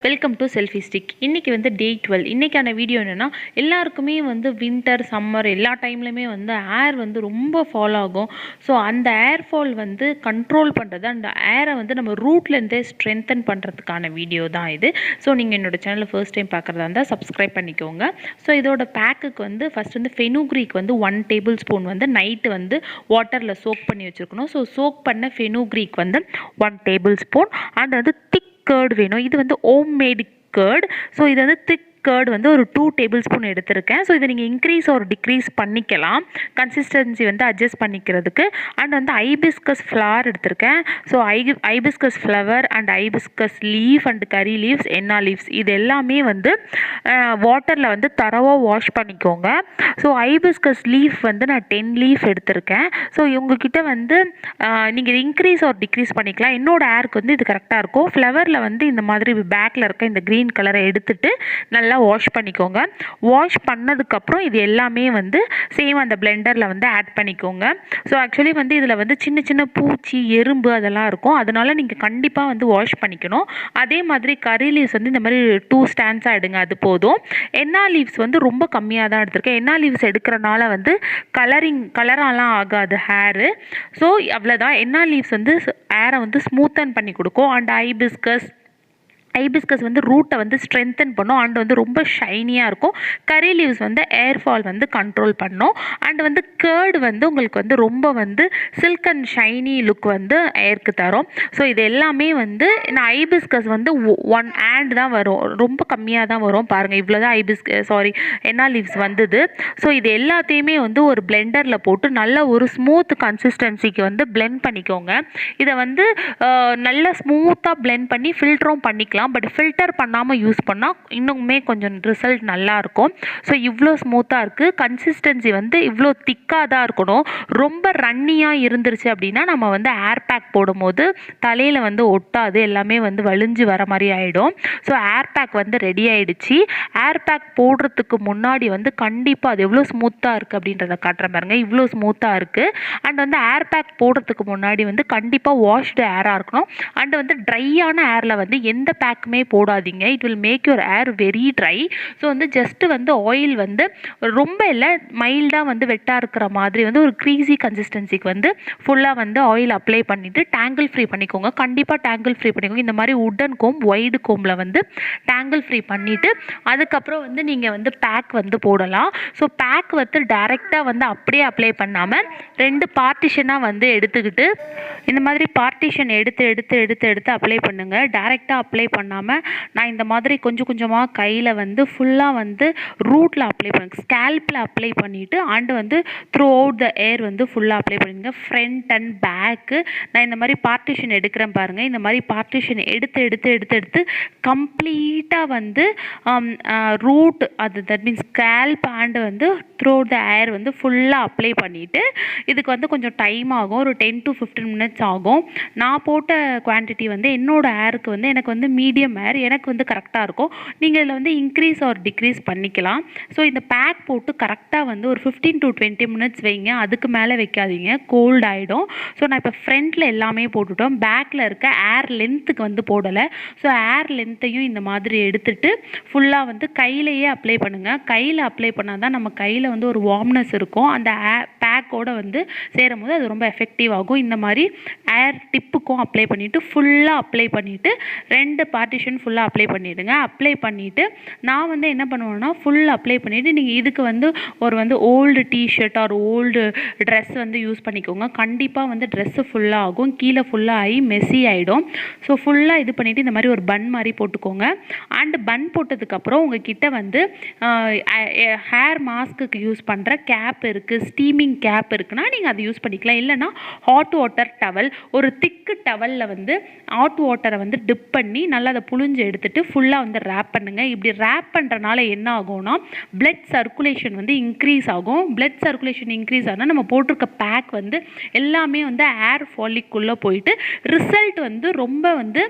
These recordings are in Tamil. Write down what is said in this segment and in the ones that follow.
Welcome to செல்ஃபிஸ்டிக். இன்றைக்கி வந்து டே 12. இன்றைக்கான வீடியோ என்னென்னா, எல்லாருக்குமே வந்து வின்டர் சம்மர் எல்லா டைம்லையுமே வந்து ஏர் வந்து ரொம்ப ஃபால் ஆகும். ஸோ அந்த ஏர் ஃபால் வந்து கண்ட்ரோல் பண்ணுறது, அந்த ஏரை வந்து நம்ம ரூட்லேருந்தே ஸ்ட்ரென்தன் பண்ணுறதுக்கான வீடியோ தான் இது. ஸோ நீங்கள் என்னோடய சேனலை ஃபர்ஸ்ட் டைம் பார்க்குறதா இருந்தால் சப்ஸ்கிரைப் பண்ணிக்கோங்க. ஸோ இதோட பேக்குக்கு வந்து ஃபஸ்ட் வந்து ஃபெனுக்ரீக் வந்து 1 டேபிள் ஸ்பூன் வந்து நைட்டு வந்து வாட்டரில் சோக் பண்ணி வச்சுருக்கணும். ஸோ சோக் பண்ண ஃபெனுக்ரீக் வந்து 1 டேபிள் ஸ்பூன் அண்ட் வந்து திக் கர்ட் வேணும். இது வந்து ஹோம் மேட் கர்ட். ஸோ இது வந்து திக் கர்ட் வந்து ஒரு 2 டேபிள் ஸ்பூன் எடுத்திருக்கேன். ஸோ இதை நீங்கள் இன்க்ரீஸ் ஒரு டிக்ரீஸ் பண்ணிக்கலாம், கன்சிஸ்டன்சி வந்து அட்ஜஸ்ட் பண்ணிக்கிறதுக்கு. அண்ட் வந்து ஐபிஸ்கஸ் ஃப்ளவர் எடுத்திருக்கேன். So hibiscus flower and hibiscus leaf and curry leaves, என்னா லீவ்ஸ் இது எல்லாமே வந்து வாட்டரில் வந்து தரவாக வாஷ் பண்ணிக்கோங்க. ஸோ ஐபிஸ்கஸ் லீஃப் வந்து நான் 10 லீஃப் எடுத்திருக்கேன். ஸோ இவங்கக்கிட்ட வந்து நீங்கள் இன்க்ரீஸ் ஒரு டிக்ரீஸ் பண்ணிக்கலாம். என்னோடய ஏருக்கு வந்து இது கரெக்டாக இருக்கும். ஃப்ளவரில் வந்து இந்த மாதிரி பேக்கில் இருக்க இந்த க்ரீன் கலரை எடுத்துட்டு நல்லா வாஷ் பண்ணிக்கோங்க. வாஷ் பண்ணதுக்கப்புறம் இது எல்லாமே வந்து சேம் அந்த பிளெண்டரில் வந்து ஆட் பண்ணிக்கோங்க. ஸோ ஆக்சுவலி வந்து இதில் வந்து சின்ன சின்ன பூச்சி எறும்பு அதெல்லாம் இருக்கும், அதனால நீங்கள் கண்டிப்பாக வந்து வாஷ் பண்ணிக்கணும். அதே மாதிரி கரி லீவ்ஸ் வந்து இந்த மாதிரி 2 ஸ்டாண்ட்ஸாக எடுங்க, அது போதும். என்னா லீவ்ஸ் வந்து ரொம்ப கம்மியாக தான் எடுத்திருக்கேன். என்னா லீவ்ஸ் எடுக்கிறனால வந்து கலராலாம் ஆகாது ஹேரு. ஸோ அவ்வளோதான். என்னா லீவ்ஸ் வந்து ஹேரை வந்து ஸ்மூத்தன் பண்ணி கொடுக்கும். அண்ட் ஐபிஸ்கஸ் வந்து ரூட்டை வந்து ஸ்ட்ரென்தன் பண்ணும் அண்ட் வந்து ரொம்ப ஷைனியாக இருக்கும். கரி லீவ்ஸ் வந்து ஏர் ஃபால் வந்து கண்ட்ரோல் பண்ணும். அண்ட் வந்து கர்டு வந்து உங்களுக்கு வந்து ரொம்ப வந்து சில்க் அண்ட் ஷைனி லுக் வந்து ஏருக்கு தரும். ஸோ இது எல்லாமே வந்து நான் ஐபிஸ்கஸ் வந்து 1 ஹேண்ட் தான் வரும், ரொம்ப கம்மியாக தான் வரும். பாருங்கள், இவ்வளோ தான் என்னா லீவ்ஸ் வந்தது. ஸோ இது எல்லாத்தையுமே வந்து ஒரு பிளெண்டரில் போட்டு நல்ல ஒரு ஸ்மூத் கன்சிஸ்டன்சிக்கு வந்து பிளெண்ட் பண்ணிக்கோங்க. இதை வந்து நல்லா ஸ்மூத்தாக பிளெண்ட் பண்ணி ஃபில்டரும் பண்ணிக்கலாம். பட் ஃபில்டர் பண்ணாமல் யூஸ் பண்ணால் இன்னுமே கொஞ்சம் ரிசல்ட் நல்லாயிருக்கும். ஸோ இவ்வளோ ஸ்மூத்தாக இருக்குது. கன்சிஸ்டன்சி வந்து இவ்வளோ திக்காக தான் இருக்கணும். ரொம்ப ரன்னியாக இருந்துருச்சு அப்படின்னா நம்ம வந்து ஏர் பேக் போடும்போது தலையில் வந்து ஒட்டாது, எல்லாமே வந்து வலிஞ்சு வர மாதிரி ஆகிடும். ஸோ ஏர் பேக் வந்து ரெடி ஆகிடுச்சு. ஏர் பேக் போடுறதுக்கு முன்னாடி வந்து கண்டிப்பாக அது எவ்வளோ ஸ்மூத்தாக இருக்குது அப்படின்றத காட்டுற பாருங்க. இவ்வளோ ஸ்மூத்தாக இருக்குது. அண்ட் வந்து ஏர் பேக் போடுறதுக்கு முன்னாடி வந்து கண்டிப்பாக வாஷ்டு ஏராக இருக்கணும். அண்ட் வந்து ட்ரையான ஏரில் வந்து எந்த பேக்குமே போடாதீங்க. It will make your hair very dry. So வந்து ஜஸ்ட்டு வந்து ஆயில் வந்து ரொம்ப இல்லை, மைல்டாக வந்து வெட்டாக இருக்கிற மாதிரி வந்து ஒரு க்ரீஸி கன்சிஸ்டன்சிக்கு வந்து ஃபுல்லாக வந்து ஆயில் அப்ளை பண்ணிவிட்டு டேங்கிள் ஃப்ரீ பண்ணிக்கோங்க. கண்டிப்பாக டேங்கிள் ஃப்ரீ பண்ணிக்கோங்க. இந்த மாதிரி உட்டன் கோம், ஒய்டு கோமில் வந்து டேங்கிள் ஃப்ரீ பண்ணிவிட்டு அதுக்கப்புறம் வந்து நீங்கள் வந்து பேக் வந்து போடலாம். ஸோ பேக் வந்து டைரெக்டாக வந்து அப்படியே அப்ளை பண்ணாமல் 2 பார்ட்டிஷனாக வந்து எடுத்துக்கிட்டு இந்த மாதிரி பார்ட்டிஷன் எடுத்து அப்ளை பண்ணுங்கள். டைரெக்டாக அப்ளை பண்ணாமல் நான் இந்த மாதிரி கொஞ்சம் கொஞ்சமாக கையில் வந்து ஃபுல்லாக வந்து ரூட்டில் அப்ளை பண்ணுங்க, ஸ்கேல்பில் அப்ளை பண்ணிவிட்டு அண்டு வந்து த்ரூ அவுட் த ஏர் வந்து ஃபுல்லாக அப்ளை பண்ணிங்க. ஃப்ரண்ட் அண்ட் பேக்கு நான் இந்த மாதிரி பார்ட்டிஷன் எடுக்கிறேன் பாருங்கள். இந்த மாதிரி பார்ட்டிஷன் எடுத்து கம்ப்ளீட்டாக வந்து ரூட் அது தட் மீன்ஸ் ஸ்கேல்ப் அண்டு வந்து த்ரூ அவுட் த ஏர் வந்து ஃபுல்லாக அப்ளை பண்ணிவிட்டு இதுக்கு வந்து கொஞ்சம் டைம் ஆகும், ஒரு 10 to 15 minutes ஆகும். நான் போட்ட குவான்டிட்டி வந்து என்னோடய ஏருக்கு வந்து எனக்கு வந்து மீடியம் ஏர், எனக்கு வந்து கரெக்டாக இருக்கும். நீங்கள் இதில் வந்து இன்க்ரீஸ் ஆர் டிக்ரீஸ் பண்ணிக்கலாம். ஸோ இந்த பேக் போட்டு கரெக்டாக வந்து ஒரு 15 to 20 minutes வைங்க, அதுக்கு மேலே வைக்காதீங்க, கோல்ட் ஆகிடும். ஸோ நான் இப்போ ஃப்ரண்ட்டில் எல்லாமே போட்டுட்டோம், பேக்கில் இருக்க ஏர் லென்த்துக்கு வந்து போடலை. ஸோ ஏர் லென்த்தையும் இந்த மாதிரி எடுத்துகிட்டு ஃபுல்லாக வந்து கையிலையே அப்ளை பண்ணுங்கள். கையில் அப்ளை பண்ணால் தான் நம்ம கையில் வந்து ஒரு வார்ம்னஸ் இருக்கும், அந்த பேக்கோடு வந்து சேரும் போது அது ரொம்ப எஃபெக்டிவ் ஆகும். இந்த மாதிரி ஏர் டிப்புக்கும் அப்ளை பண்ணிவிட்டு ஃபுல்லாக அப்ளை பண்ணிவிட்டு 2 பார்ட்டிஷன் ஃபுல்லாக அப்ளை பண்ணிவிடுங்க. அப்ளை பண்ணிவிட்டு நான் வந்து என்ன பண்ணுவேன்னா ஃபுல் அப்ளை பண்ணிவிட்டு நீங்கள் இதுக்கு வந்து ஒரு வந்து old T-shirt or old dress வந்து யூஸ் பண்ணிக்கோங்க. கண்டிப்பாக வந்து ட்ரெஸ்ஸு ஃபுல்லாக ஆகும், கீழே ஃபுல்லாக ஆகி மெஸ்ஸி ஆகிடும். ஸோ ஃபுல்லாக இது பண்ணிவிட்டு இந்த மாதிரி ஒரு பன் மாதிரி போட்டுக்கோங்க. அண்டு பன் போட்டதுக்கப்புறம் உங்கள் கிட்ட வந்து ஹேர் மாஸ்க்குக்கு யூஸ் பண்ணுற கேப் இருக்குது, ஸ்டீமிங் கேப் இருக்குன்னா நீங்கள் அதை யூஸ் பண்ணிக்கலாம். இல்லைனா ஹாட் வாட்டர் டவல், ஒரு திக்கு டவலில் வந்து ஹாட் வாட்டரை வந்து டிப் பண்ணி நல்லா அதை புழிஞ்சு எடுத்துகிட்டு ஃபுல்லாக வந்து ரேப் பண்ணுங்கள். இப்படி ரேப் பண்ணுறனால என்ன ஆகும்னா பிளட் சர்க்குலேஷன் வந்து இன்க்ரீஸ் ஆகும். பிளட் சர்க்குலேஷன் இன்க்ரீஸ் ஆனால் நம்ம போட்டிருக்க பேக் வந்து எல்லாமே வந்து ஏர் ஃபாலிக்குள்ளே போயிட்டு ரிசல்ட் வந்து ரொம்ப வந்து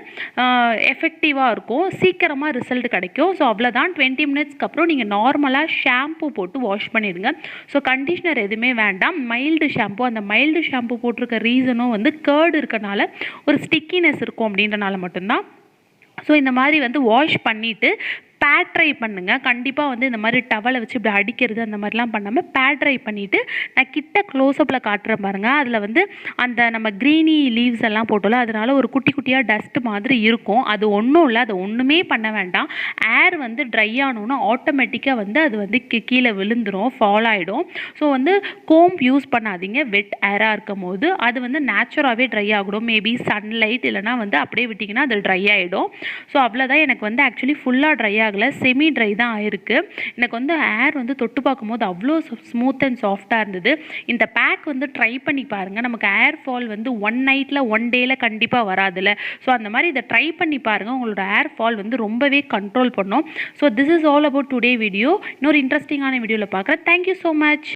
எஃபெக்டிவாக இருக்கும், சீக்கிரமாக ரிசல்ட் கிடைக்கும். ஸோ அவ்வளோதான். 20 minutesக்கு அப்புறம் நீங்கள் நார்மலாக ஷாம்பு போட்டு வாஷ் பண்ணிடுங்க. ஸோ கண்டிஷ்னர் எதுவுமே வேண்டாம், மைல்டு ஷாம்பு. அந்த மைல்டு ஷாம்பு போட்டிருக்க ரீசனும் வந்து கர்டு இருக்கனால ஒரு ஸ்டிக்கினஸ் இருக்கும் அப்படின்றனால மட்டும்தான். ஸோ இந்த மாதிரி வந்து வாஷ் பண்ணிவிட்டு பேட் ட்ரை பண்ணுங்கள். கண்டிப்பாக வந்து இந்த மாதிரி டவலை வச்சு இப்படி அடிக்கிறது அந்த மாதிரிலாம் பண்ணாமல் பேட் ட்ரை பண்ணிவிட்டு நான் கிட்ட க்ளோஸ்அப்பில் காட்டுறேன் பாருங்கள். அதில் வந்து அந்த நம்ம க்ரீனி லீவ்ஸ் எல்லாம் போட்டோம்ல, அதனால ஒரு குட்டி குட்டியாக டஸ்ட் மாதிரி இருக்கும். அது ஒன்றும் இல்லை, அது ஒன்றுமே பண்ண வேண்டாம். ஏர் வந்து ட்ரை ஆனோன்னா ஆட்டோமேட்டிக்காக வந்து அது வந்து கீழே விழுந்துடும், ஃபால் ஆகிடும். ஸோ வந்து கோம்ப் யூஸ் பண்ணாதீங்க வெட் ஏராக இருக்கும் போது. அது வந்து நேச்சுராகவே ட்ரை ஆகிடும். மேபி சன்லைட் இல்லைனா வந்து அப்படியே விட்டிங்கன்னா அது ட்ரை ஆகிடும். ஸோ அவ்வளோதான். எனக்கு வந்து ஆக்சுவலி ஃபுல்லாக ட்ரை ஆகலை, செமி ட்ரை தான் ஆயிருக்கு. எனக்கு வந்து ஏர் வந்து தொட்டு பார்க்கும்போது அவ்வளோ ஸ்மூத் அண்ட் சாஃப்டாக இருந்தது. இந்த பேக் வந்து ட்ரை பண்ணி பாருங்கள். நமக்கு ஏர் ஃபால் வந்து 1 நைட்டில் 1 டேயில் கண்டிப்பாக வராதுல்ல. ஸோ அந்த மாதிரி இதை ட்ரை பண்ணி பாருங்கள். உங்களோட ஏர் ஃபால் வந்து ரொம்பவே கண்ட்ரோல் பண்ணும். So this is all about today video. இன்னொரு இன்ட்ரெஸ்டிங்கான வீடியோவில் பார்க்குறேன். Thank you so much.